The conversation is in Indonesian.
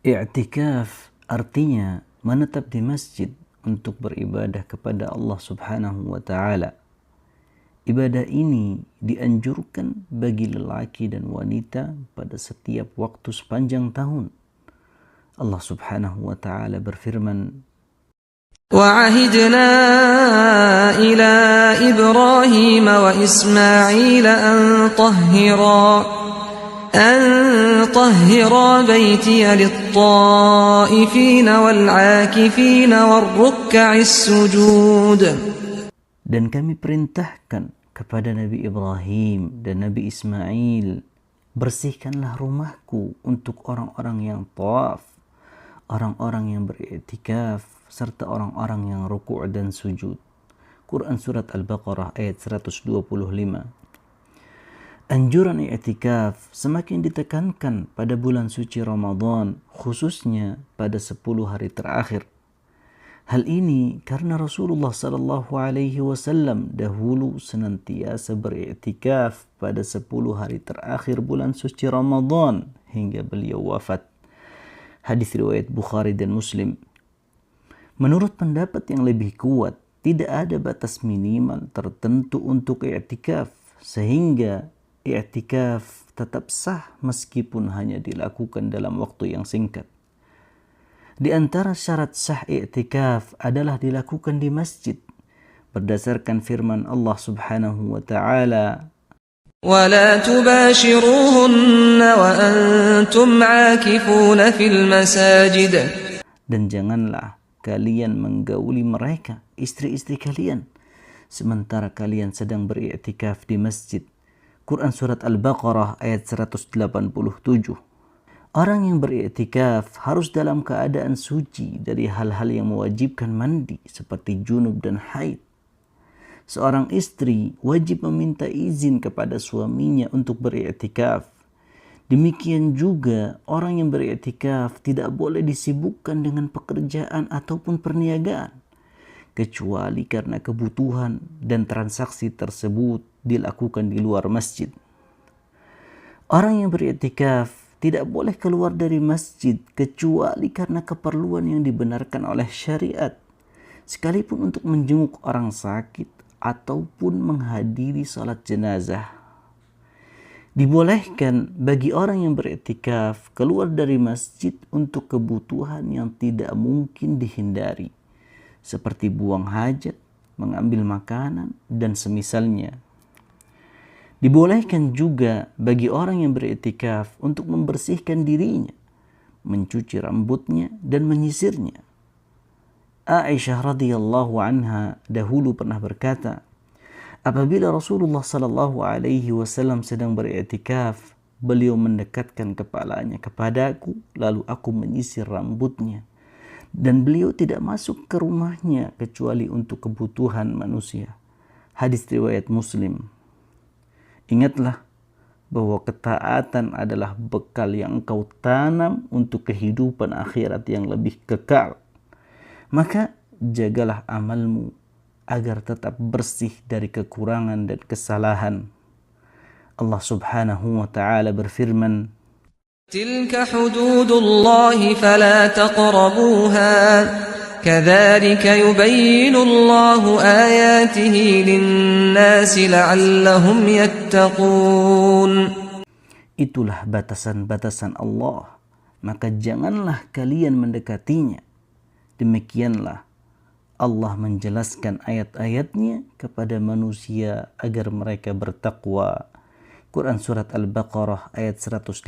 I'tikaf artinya menetap di masjid untuk beribadah kepada Allah Subhanahu wa Ta'ala. Ibadah ini dianjurkan bagi lelaki dan wanita pada setiap waktu sepanjang tahun. Allah Subhanahu wa Ta'ala berfirman, وعهدنا إلى إبراهيم وإسماعيل أن طهرا بيتي للطائفين والعاكفين والركع السجود. Dan kami perintahkan kepada Nabi Ibrahim dan Nabi Ismail, bersihkanlah rumahku untuk orang-orang yang tawaf, orang-orang yang beriktikaf, serta orang-orang yang ruku' dan sujud. Quran Surat Al-Baqarah ayat 125. Anjuran i'tikaf semakin ditekankan pada bulan suci Ramadan, khususnya pada 10 hari terakhir. Hal ini karena Rasulullah sallallahu alaihi wasallam dahulu senantiasa beriktikaf pada 10 hari terakhir bulan suci Ramadan hingga beliau wafat. Hadis riwayat Bukhari dan Muslim. Menurut pendapat yang lebih kuat, tidak ada batas minimal tertentu untuk i'tikaf, sehingga i'tikaf tetap sah meskipun hanya dilakukan dalam waktu yang singkat. Di antara syarat sah i'tikaf adalah dilakukan di masjid, berdasarkan firman Allah Subhanahu wa Ta'ala, ولا تباشروهن وأنتم عاكفون في المساجد. Dan janganlah kalian menggauli mereka, istri-istri kalian, sementara kalian sedang beriktikaf di masjid. Quran Surat Al-Baqarah ayat 187. Orang yang beriktikaf harus dalam keadaan suci dari hal-hal yang mewajibkan mandi seperti junub dan haid. Seorang istri wajib meminta izin kepada suaminya untuk beriktikaf. Demikian juga orang yang beriktikaf tidak boleh disibukkan dengan pekerjaan ataupun perniagaan, kecuali karena kebutuhan dan transaksi tersebut dilakukan di luar masjid. Orang yang beriktikaf tidak boleh keluar dari masjid kecuali karena keperluan yang dibenarkan oleh syariat, sekalipun untuk menjenguk orang sakit ataupun menghadiri salat jenazah. Dibolehkan bagi orang yang beriktikaf keluar dari masjid untuk kebutuhan yang tidak mungkin dihindari, seperti buang hajat, mengambil makanan, dan semisalnya. Dibolehkan juga bagi orang yang beriktikaf untuk membersihkan dirinya, mencuci rambutnya, dan menyisirnya. Aisyah radhiyallahu anha dahulu pernah berkata, apabila Rasulullah sallallahu alaihi wasallam sedang beriktikaf, beliau mendekatkan kepalanya kepadaku, lalu aku menyisir rambutnya. Dan beliau tidak masuk ke rumahnya kecuali untuk kebutuhan manusia. Hadis riwayat Muslim. Ingatlah bahwa ketaatan adalah bekal yang engkau tanam untuk kehidupan akhirat yang lebih kekal. Maka jagalah amalmu agar tetap bersih dari kekurangan dan kesalahan. Allah Subhanahu wa Ta'ala berfirman, Tilka hududullahi fala taqrabuha kadzalika yubayyinu Allahu ayatihi lin-nasi la'allahum yattaqun. Itulah batasan-batasan Allah, maka janganlah kalian mendekatinya. Demikianlah Allah menjelaskan ayat-ayatnya kepada manusia agar mereka bertakwa. Quran Surat Al-Baqarah ayat 187.